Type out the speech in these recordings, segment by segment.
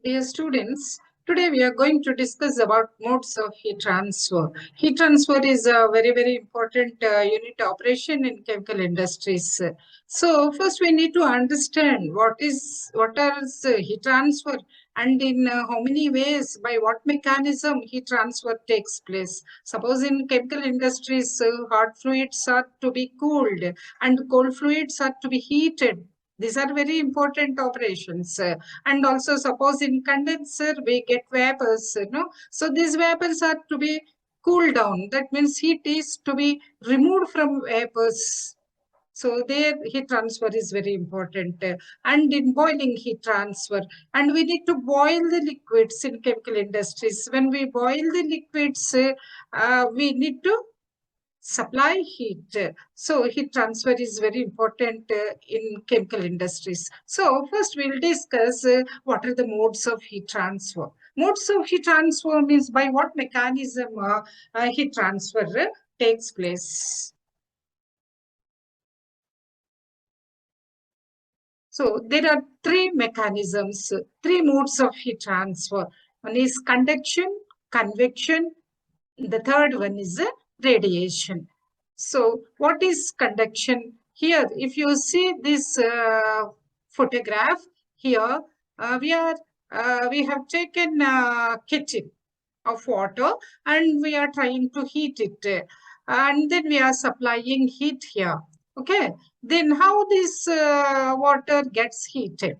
Dear students, today we are going to discuss about modes of heat transfer. Heat transfer is a very important unit operation in chemical industries. So first we need to understand what are heat transfer and in how many ways, by what mechanism heat transfer takes place. Suppose in chemical industries, hot fluids are to be cooled and cold fluids are to be heated. These are very important operations. And also suppose in condenser we get vapors, so these vapors are to be cooled down. That means heat is to be removed from vapors. So there heat transfer is very important. And in boiling heat transfer, and we need to boil the liquids in chemical industries. When we boil the liquids, we need to supply heat. So heat transfer is very important in chemical industries. So first we'll discuss what are the modes of heat transfer. Modes of heat transfer means by what mechanism heat transfer takes place. So there are three mechanisms, three modes of heat transfer. One is conduction, convection. The third one is radiation. So what is conduction? Here, if you see this photograph here, we have taken a kettle of water and we are trying to heat it. And then we are supplying heat here. Okay. Then how this water gets heated?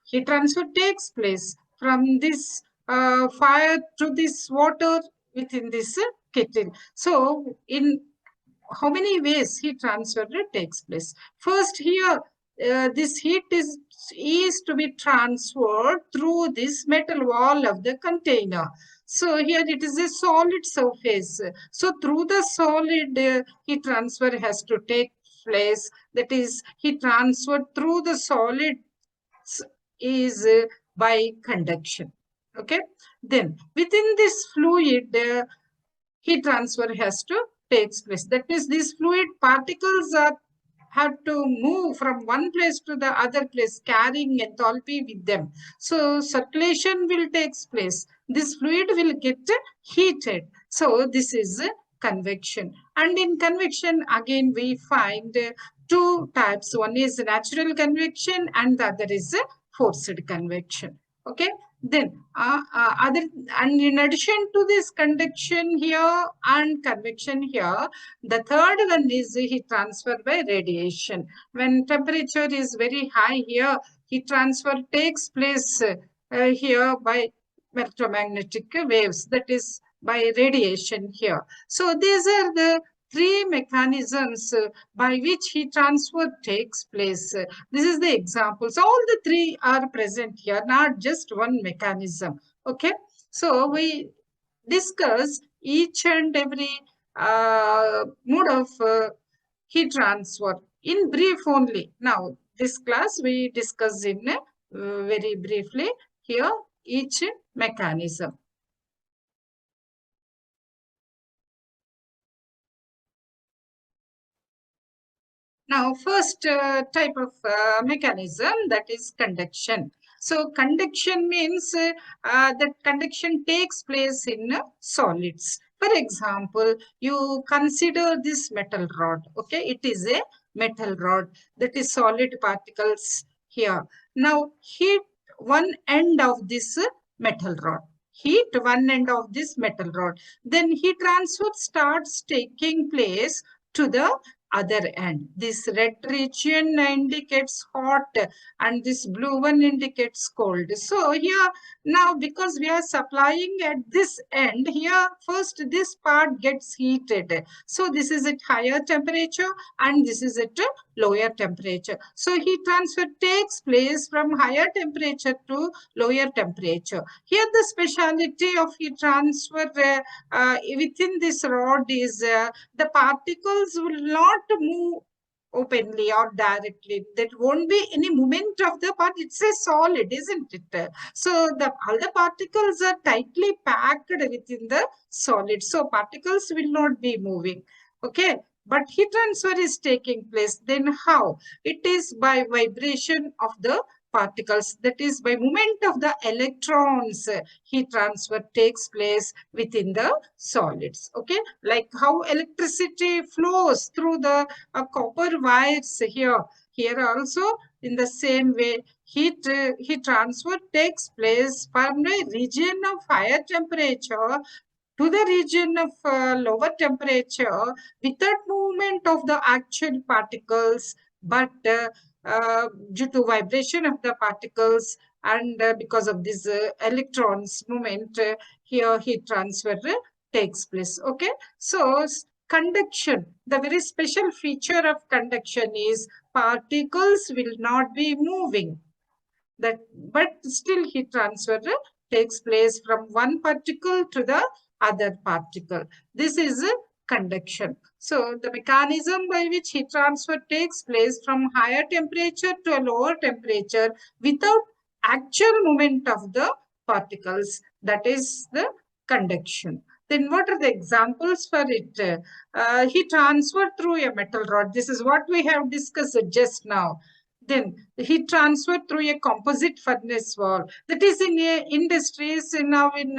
Heat transfer takes place from this fire to this water within this kettle. So, in how many ways heat transfer takes place? First, here this heat is to be transferred through this metal wall of the container. So here it is a solid surface. So through the solid heat transfer has to take place. That is, heat transfer through the solid is by conduction. Okay. Then within this fluid, heat transfer has to takes place. That means these fluid particles have to move from one place to the other place, carrying enthalpy with them. So circulation will take place. This fluid will get heated. So this is convection. And in convection, again, we find two types. One is natural convection and the other is forced convection. Okay. Then other, and in addition to this conduction here and convection here, the third one is heat transfer by radiation. When temperature is very high here, heat transfer takes place here by electromagnetic waves, that is by radiation here. So these are the three mechanisms by which heat transfer takes place. This is the examples. All the three are present here, not just one mechanism. Okay. So we discuss each and every mode of heat transfer in brief only. Now, this class we discuss in very briefly here each mechanism. Now, first type of mechanism, that is conduction. So, conduction means that conduction takes place in solids. For example, you consider this metal rod. Okay, it is a metal rod, that is solid particles here. Now, heat one end of this metal rod. Heat one end of this metal rod. Then heat transfer starts taking place to the other end. This red region indicates hot and this blue one indicates cold. So here now, because we are supplying at this end, here first this part gets heated. So this is at higher temperature and this is at a lower temperature. So heat transfer takes place from higher temperature to lower temperature. Here the speciality of heat transfer within this rod is the particles will not move openly or directly. There won't be any movement of the part. It's a solid, isn't it? So all the particles are tightly packed within the solid. So particles will not be moving. Okay. But heat transfer is taking place. Then how? It is by vibration of the particles. That is, by movement of the electrons, heat transfer takes place within the solids. Okay, like how electricity flows through the copper wires here. Here also, in the same way, heat transfer takes place from a region of higher temperature to the region of lower temperature without movement of the actual particles, but due to vibration of the particles and because of this electrons movement, here heat transfer takes place. Okay, so conduction, the very special feature of conduction is particles will not be moving, that but still heat transfer takes place from one particle to the other particle. This is conduction. So the mechanism by which heat transfer takes place from higher temperature to a lower temperature without actual movement of the particles, that is the conduction. Then what are the examples for it? Heat transfer through a metal rod. This is what we have discussed just now. Then the heat transfer through a composite furnace wall. That is in industries now in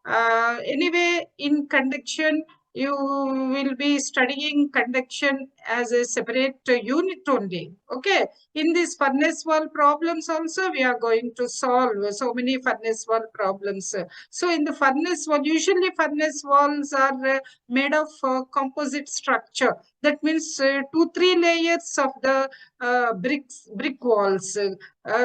anyway in conduction. You will be studying conduction as a separate unit only. Okay. In these furnace wall problems also, we are going to solve so many furnace wall problems. So in the furnace wall, usually furnace walls are made of composite structure. That means 2-3 layers of the brick walls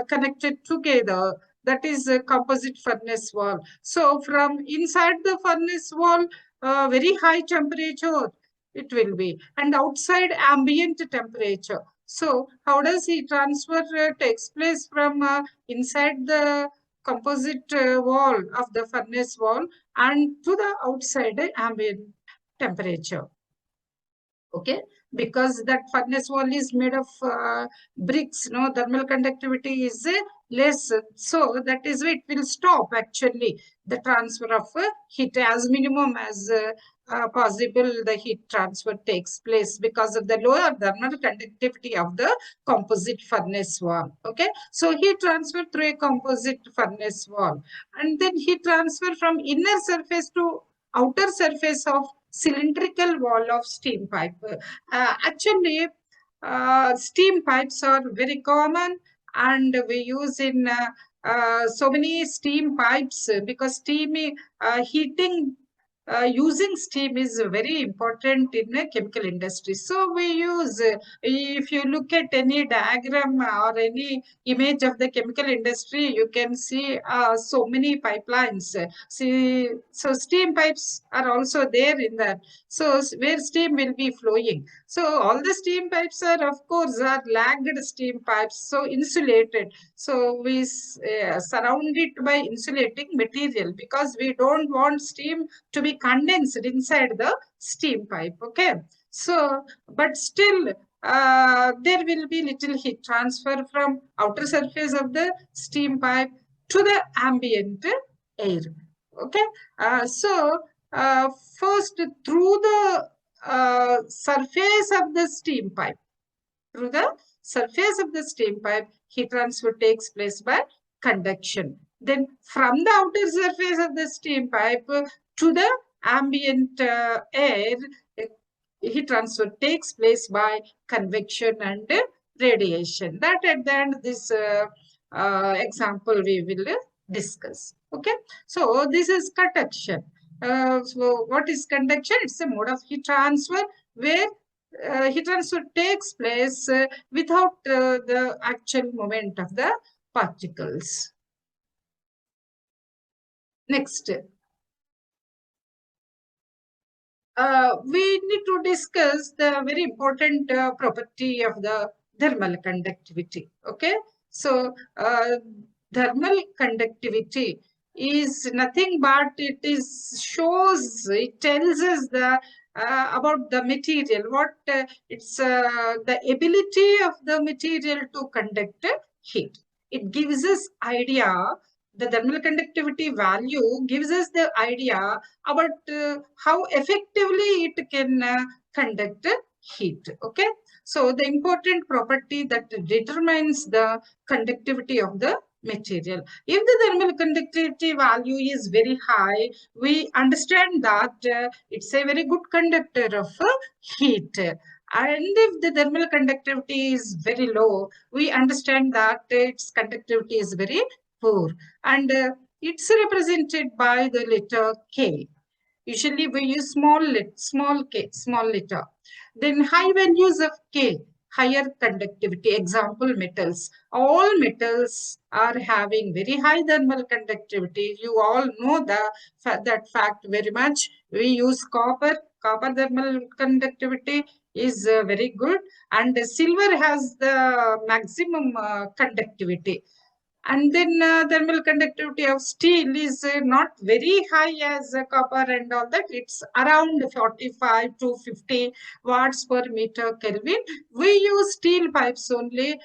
connected together. That is a composite furnace wall. So from inside the furnace wall, very high temperature it will be, and outside ambient temperature. So how does heat transfer takes place from inside the composite wall of the furnace wall and to the outside ambient temperature? Okay, because that furnace wall is made of bricks, no, thermal conductivity is less, so that is why it will stop actually the transfer of heat as minimum as possible. The heat transfer takes place because of the lower thermal conductivity of the composite furnace wall. Okay, so heat transfer through a composite furnace wall, and then heat transfer from inner surface to outer surface of cylindrical wall of steam pipe. Actually, steam pipes are very common, and we use in so many steam pipes because steam heating using steam is very important in the chemical industry. So we use, if you look at any diagram or any image of the chemical industry, you can see so many pipelines. See, so steam pipes are also there in that. So where steam will be flowing. So all the steam pipes are, of course, are lagged steam pipes, so insulated. So we surround it by insulating material because we don't want steam to be condensed inside the steam pipe. Okay, so but still there will be little heat transfer from outer surface of the steam pipe to the ambient air. Okay, so first through the surface of the steam pipe, through the surface of the steam pipe, heat transfer takes place by conduction. Then from the outer surface of the steam pipe to the ambient air, heat transfer takes place by convection and radiation. That at the end, this example we will discuss. Okay, so this is conduction. So what is conduction? It's a mode of heat transfer where heat transfer takes place without the actual movement of the particles. Next, we need to discuss the very important property of the thermal conductivity. Okay, so thermal conductivity is nothing but it tells us the about the material, what it's the ability of the material to conduct heat. It gives us idea, the thermal conductivity value gives us the idea about how effectively it can conduct heat. Okay, So the important property that determines the conductivity of the material. If the thermal conductivity value is very high, we understand that it's a very good conductor of heat. And if the thermal conductivity is very low, we understand that its conductivity is very poor. And it's represented by the letter K. Usually we use small k, small letter. Then high values of K, higher conductivity. Example, metals. All metals are having very high thermal conductivity. You all know that fact very much. We use copper. Copper thermal conductivity is very good. And silver has the maximum conductivity. And then thermal conductivity of steel is not very high as copper and all that. It's around 45 to 50 watts per meter Kelvin. We use steel pipes only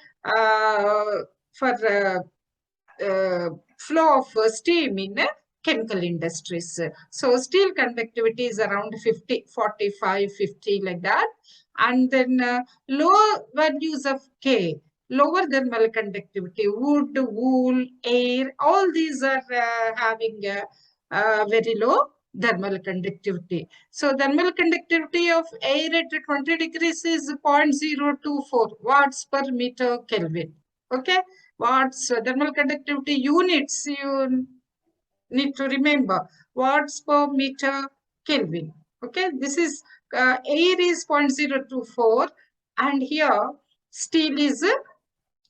for flow of steam in chemical industries. So steel conductivity is around 50, 45, 50 like that. And then low values of K, lower thermal conductivity, wood, wool, air, all these are having very low thermal conductivity. So thermal conductivity of air at 20 degrees is 0.024 watts per meter Kelvin. Okay, watts thermal conductivity units you need to remember, watts per meter Kelvin. Okay, this is air is 0.024 and here steel is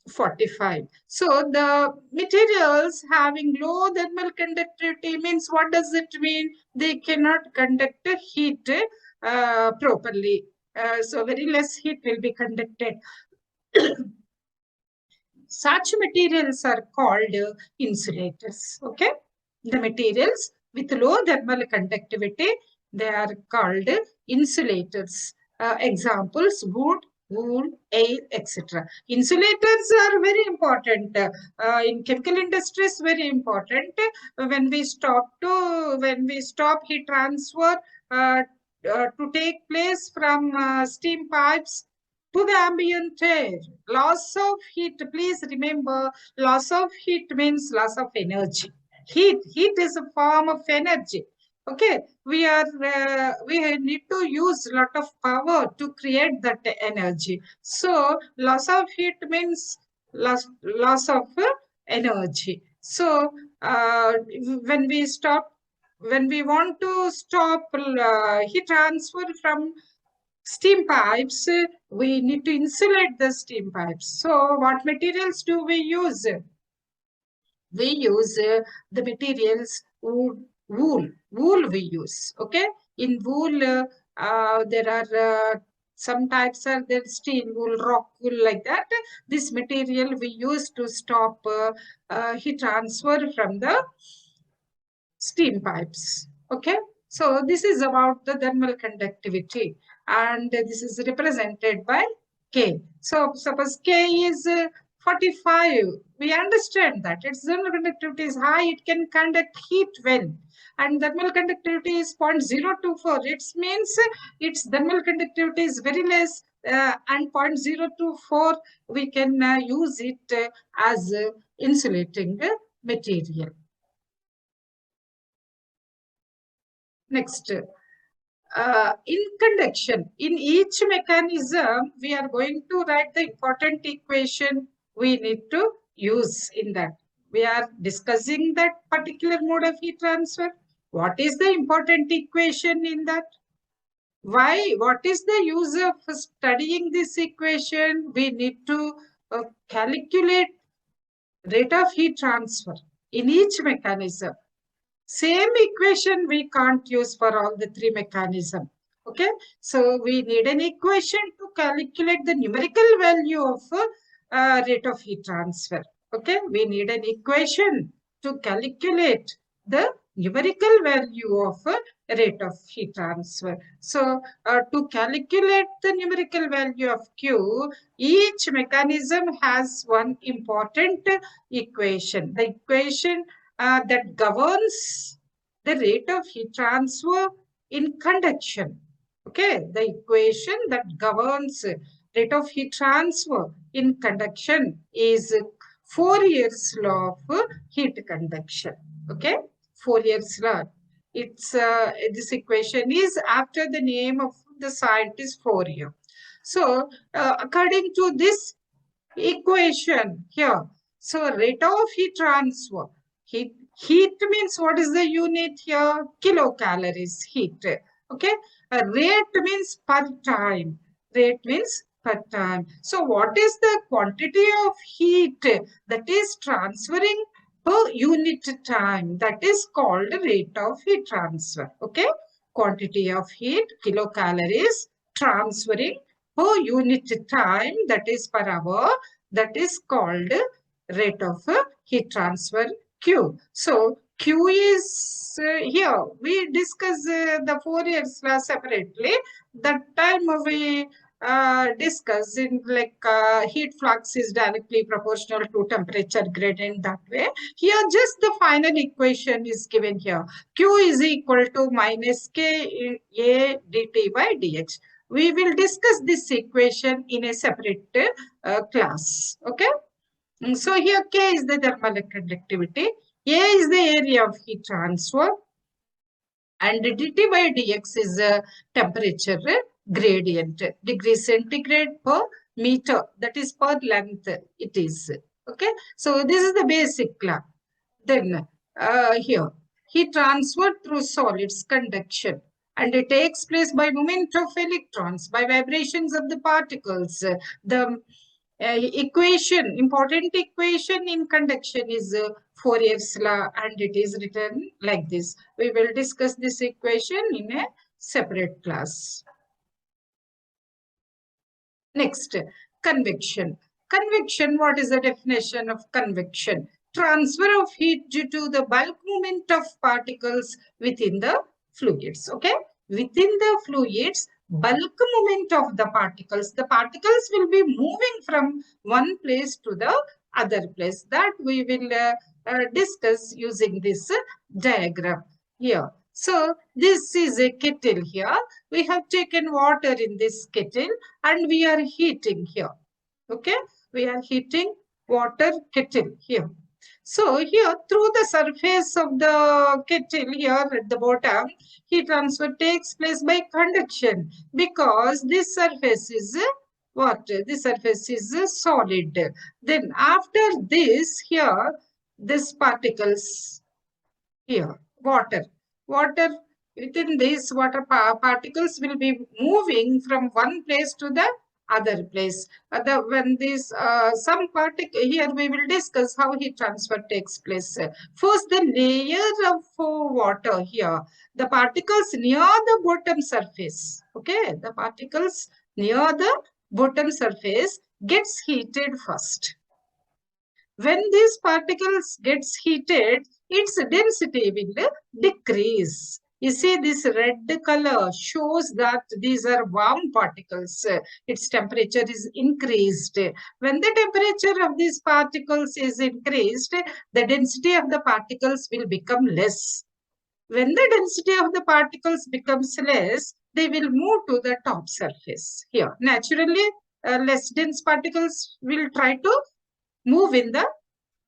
45. So the materials having low thermal conductivity means, what does it mean? They cannot conduct heat properly. So very less heat will be conducted. Such materials are called insulators. Okay, the materials with low thermal conductivity, they are called insulators. Examples: wood, wool, air, etc. Insulators are very important in chemical industries. Very important when we stop heat transfer to take place from steam pipes to the ambient air. Loss of heat, please remember, loss of heat means loss of energy. Heat is a form of energy. Okay, we need to use a lot of power to create that energy. So loss of heat means loss of energy. So when we want to stop heat transfer from steam pipes, we need to insulate the steam pipes. So what materials do we use? We use the materials wool we use. Okay, in wool there are some types are there, steel wool, rock wool, like that. This material we use to stop heat transfer from the steam pipes. Okay, so this is about the thermal conductivity, and this is represented by K. So suppose K is 45. We understand that its thermal conductivity is high, it can conduct heat well, and thermal conductivity is 0.024. It means its thermal conductivity is very less, and 0.024 we can use it as insulating material. Next, in conduction, in each mechanism, we are going to write the important equation we need to use in that. We are discussing that particular mode of heat transfer. What is the important equation in that? Why? What is the use of studying this equation? We need to calculate rate of heat transfer in each mechanism. Same equation we can't use for all the three mechanisms. Okay, so we need an equation to calculate the numerical value of rate of heat transfer. Okay, we need an equation to calculate the numerical value of rate of heat transfer. So to calculate the numerical value of Q, each mechanism has one important equation. The equation that governs the rate of heat transfer in conduction. Okay, the equation that governs rate of heat transfer in conduction is Fourier's law of heat conduction. Okay, Fourier's law. It's this equation is after the name of the scientist Fourier. So, according to this equation here, so rate of heat transfer. Heat means what is the unit here? Kilocalories heat. Okay, rate means per time. Rate means per time. So what is the quantity of heat that is transferring per unit time? That is called rate of heat transfer. Okay, quantity of heat, kilocalories, transferring per unit time, that is per hour, that is called rate of heat transfer Q. So Q is here. We discuss the Fourier's law separately. That time we discuss in like heat flux is directly proportional to temperature gradient that way. Here just the final equation is given here. Q is equal to minus K A dt by dx. We will discuss this equation in a separate class. Okay. So here K is the thermal conductivity, A is the area of heat transfer, and dt by dx is a temperature gradient, degree centigrade per meter, that is per length it is. Okay, so this is the basic law. Then here, heat transfer through solids conduction, and it takes place by movement of electrons, by vibrations of the particles. The equation, important equation in conduction is Fourier's law, and it is written like this. We will discuss this equation in a separate class. Next, convection. Convection, what is the definition of convection? Transfer of heat due to the bulk movement of particles within the fluids. Okay, within the fluids, bulk movement of the particles. The particles will be moving from one place to the other place. That we will discuss using this diagram here. So this is a kettle here. We have taken water in this kettle and we are heating here. Okay, we are heating water kettle here. So here through the surface of the kettle here at the bottom, heat transfer takes place by conduction, because this surface is what? This surface is solid. Then after this here, this particles here, water within this water particles will be moving from one place to the other place. When this some particle here, we will discuss how heat transfer takes place. First, the layer of water here, the particles near the bottom surface. Okay, the particles near the bottom surface gets heated first. When these particles gets heated, its density will decrease. You see, this red color shows that these are warm particles. Its temperature is increased. When the temperature of these particles is increased, the density of the particles will become less. When the density of the particles becomes less, they will move to the top surface. Here, naturally, less dense particles will try to move in the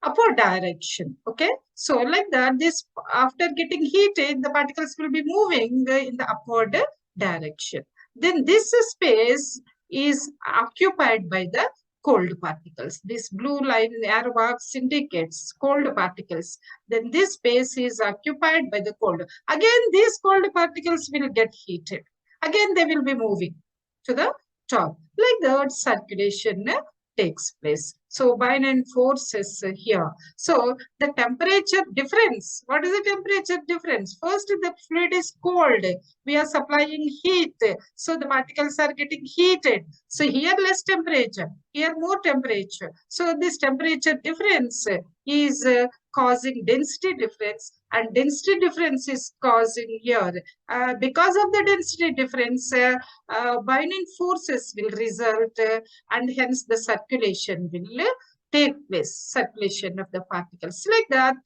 upward direction. Okay, so like that, this after getting heated, the particles will be moving in the upward direction. Then this space is occupied by the cold particles. This blue line arrow marks indicates cold particles. Then this space is occupied by the cold. Again, these cold particles will get heated. Again, they will be moving to the top. Like that, circulation takes place. So binary forces here. So the temperature difference. What is the temperature difference? First, the fluid is cold. We are supplying heat. So the particles are getting heated. So here less temperature, here more temperature. So this temperature difference is causing density difference, and density difference is causing here. Because of the density difference, binding forces will result, and hence the circulation will take place, circulation of the particles. Like that,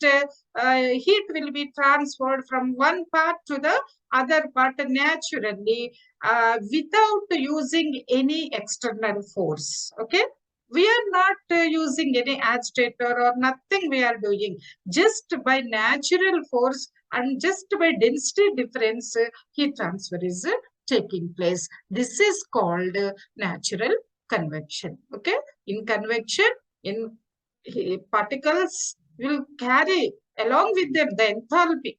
heat will be transferred from one part to the other part naturally without using any external force. Okay, we are not using any agitator or nothing we are doing. Just by natural force and just by density difference, heat transfer is taking place. This is called natural convection. Okay, in convection, in particles will carry along with them the enthalpy,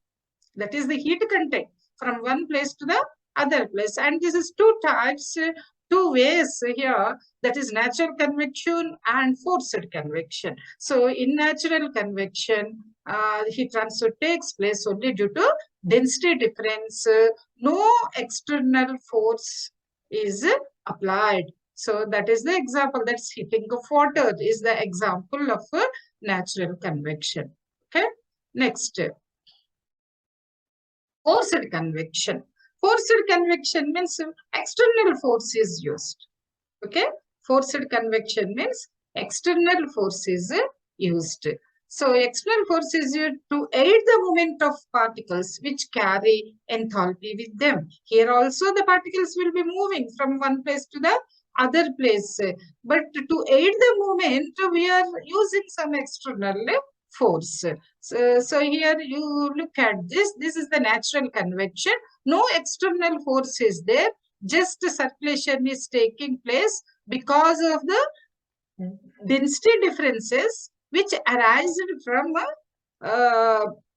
that is the heat content, from one place to the other place. And this is two types, two ways here, that is natural convection and forced convection. So in natural convection, heat transfer takes place only due to density difference. No external force is applied. So that is the example. That's heating of water is the example of natural convection. Okay. Next, forced convection. Forced convection means external force is used. Okay. Forced convection means external force is used. So external force is used to aid the movement of particles which carry enthalpy with them. Here also the particles will be moving from one place to the other place. But to aid the movement, we are using some external force. So here you look at this. This is the natural convection. No external force is there. Just circulation is taking place because of the density differences which arise from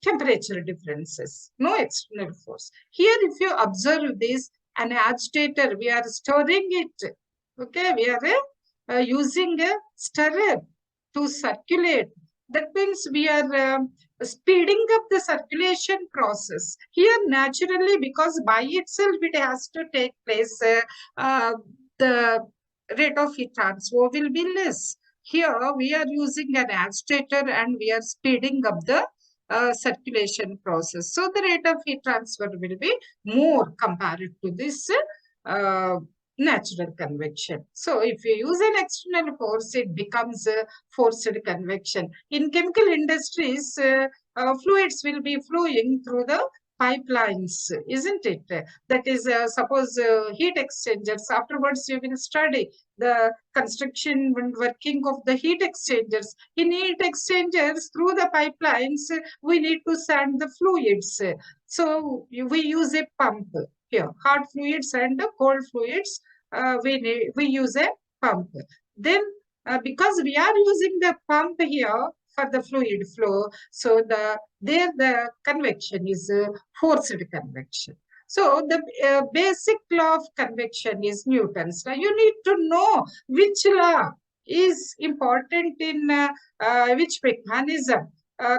temperature differences. No external force. Here, if you observe this, an agitator, we are storing it. Okay, we are using a stirrer to circulate. That means we are speeding up the circulation process. Here, naturally, because by itself it has to take place, the rate of heat transfer will be less. Here, we are using an agitator and we are speeding up the circulation process. So, the rate of heat transfer will be more compared to this uh, natural convection. So, if you use an external force, it becomes a forced convection. In chemical industries, fluids will be flowing through the pipelines, isn't it? That is, suppose heat exchangers. Afterwards, you will study the construction and working of the heat exchangers. In heat exchangers, through the pipelines, we need to send the fluids. So we use a pump here, hard fluids and cold fluids. We use a pump. Then, because we are using the pump here for the fluid flow, so the convection is forced convection. So the basic law of convection is Newton's law. You need to know which law is important in which mechanism.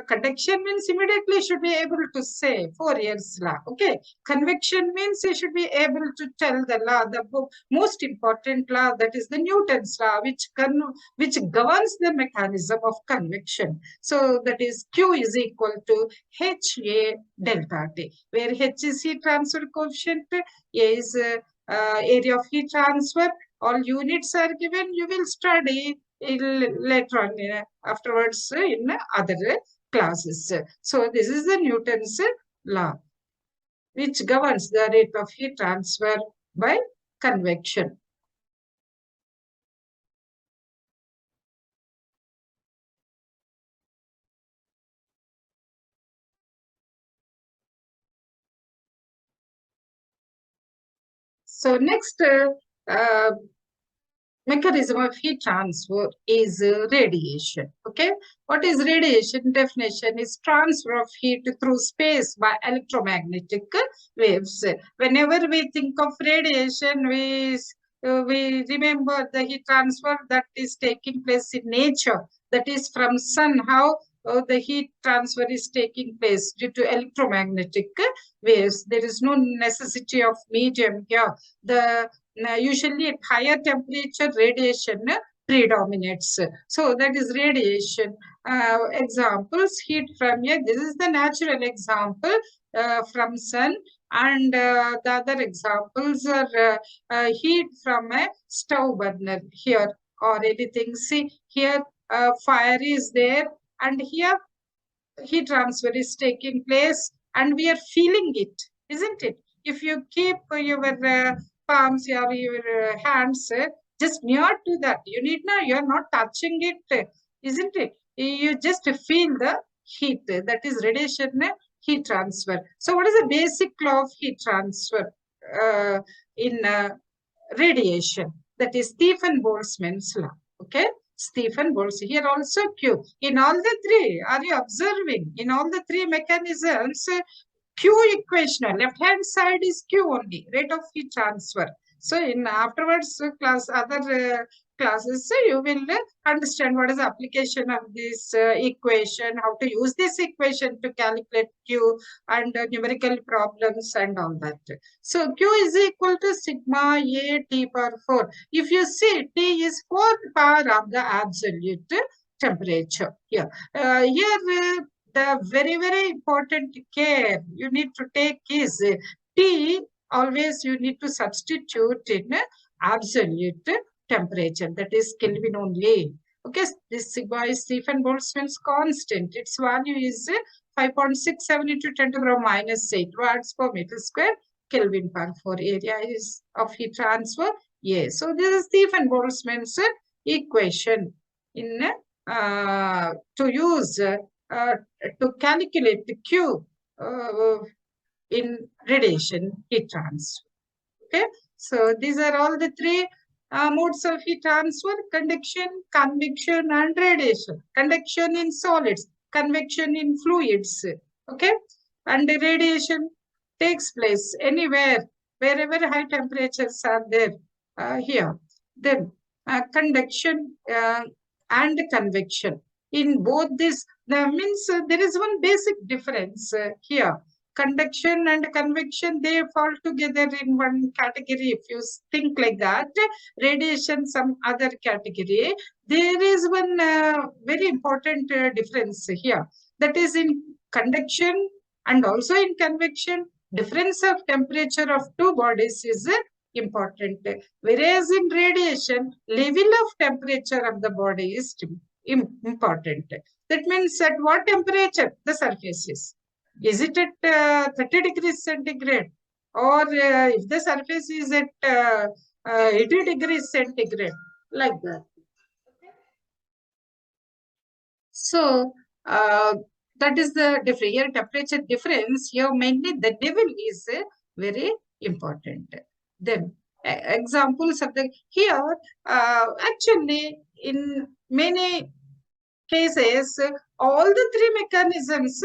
Conduction means immediately should be able to say Fourier's law. Okay. Convection means you should be able to tell the law, the most important law, that is the Newton's law, which governs the mechanism of convection. So that is Q is equal to HA delta T, where H is heat transfer coefficient, A is area of heat transfer. All units are given. You will study later on afterwards in other classes. So this is the Newton's law, which governs the rate of heat transfer by convection. So next mechanism of heat transfer is radiation. Okay, what is radiation? Definition is transfer of heat through space by electromagnetic waves. Whenever we think of radiation, we remember the heat transfer that is taking place in nature, that is from sun. How the heat transfer is taking place due to electromagnetic waves. There is no necessity of medium here. The usually at higher temperature, radiation predominates. So that is radiation. Examples, heat from here. This is the natural example from sun. And the other examples are heat from a stove burner here or anything. See here, fire is there, and here heat transfer is taking place, and we are feeling it, isn't it? If you keep your palms or your hands just near to that, you need not, you are not touching it, isn't it? You just feel the heat, that is radiation heat transfer. So what is the basic law of heat transfer in radiation? That is Stephen Boltzmann's law. Okay, Stephen Boltz. Here also Q. In all the three, are you observing? In all the three mechanisms, Q equation, left hand side is Q only, rate of heat transfer. So in afterwards class, other classes, you will understand what is the application of this equation, how to use this equation to calculate Q and numerical problems and all that. So Q is equal to sigma A T power 4. If you see, T is 4th power of the absolute temperature. Here, the very important care you need to take is T. Always you need to substitute in absolute temperature, that is Kelvin only. Okay, this sigma is Stephen Boltzmann's constant. Its value is 5.67 into 10 to the power minus 8 watts per meter square Kelvin per 4. Area is of heat transfer. Yes, so this is Stephen Boltzmann's equation in to use to calculate the Q in radiation heat transfer. Okay, so these are all the three modes of heat transfer: conduction, convection, and radiation. Conduction in solids, convection in fluids. Okay, and the radiation takes place anywhere, wherever high temperatures are there. Here, then conduction and convection. In both this, means there is one basic difference here. Conduction and convection, they fall together in one category. If you think like that, radiation some other category. There is one very important difference here. That is in conduction and also in convection, difference of temperature of two bodies is important. Whereas in radiation, level of temperature of the body is important. That means at what temperature the surface is. Is it at 30 degrees centigrade, or if the surface is at 80 degrees centigrade, like that. So that is the difference. Here temperature difference, here mainly the level is very important. Then examples of the here actually in many cases all the three mechanisms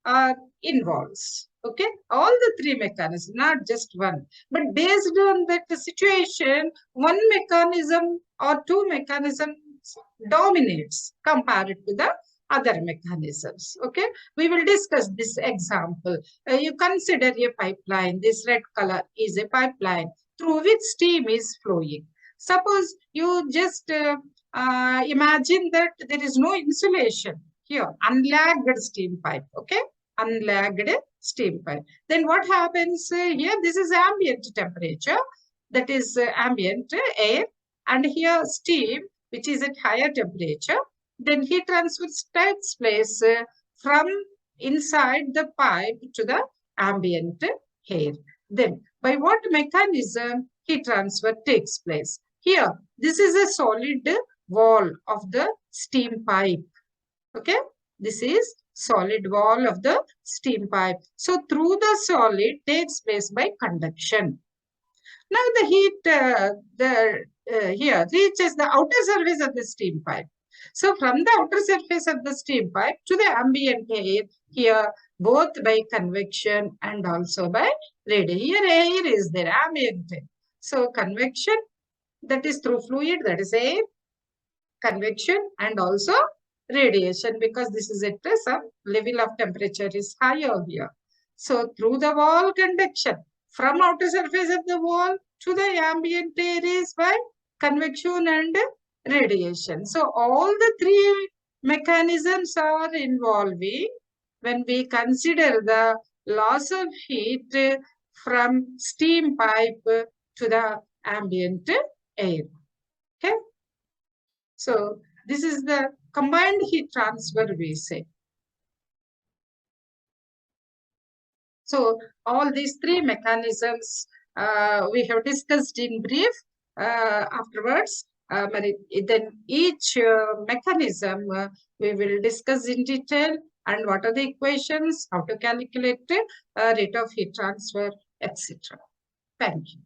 are involves. Okay, all the three mechanisms, not just one, but based on that situation, one mechanism or two mechanisms dominates compared to the other mechanisms. Okay, we will discuss this example. You consider a pipeline. This red color is a pipeline through which steam is flowing. Suppose you just imagine that there is no insulation here, unlagged steam pipe. Okay, unlagged steam pipe. Then what happens here? This is ambient temperature, that is ambient air, and here steam, which is at higher temperature. Then heat transfer takes place from inside the pipe to the ambient air. Then by what mechanism heat transfer takes place? Here, this is a solid wall of the steam pipe. Okay, this is solid wall of the steam pipe. So through the solid takes place by conduction. Now the heat here reaches the outer surface of the steam pipe. So from the outer surface of the steam pipe to the ambient air, here both by convection and also by radiation. Here air is there, ambient air. So convection, that is through fluid, that is air, convection, and also radiation, because this is at some level of temperature is higher here. So through the wall conduction, from outer surface of the wall to the ambient air is by convection and radiation. So all the three mechanisms are involving when we consider the loss of heat from steam pipe to the ambient air. Okay. So This is the combined heat transfer, we say. So all these three mechanisms we have discussed in brief. Afterwards, but then each mechanism we will discuss in detail, and what are the equations, how to calculate rate of heat transfer, etc. Thank you.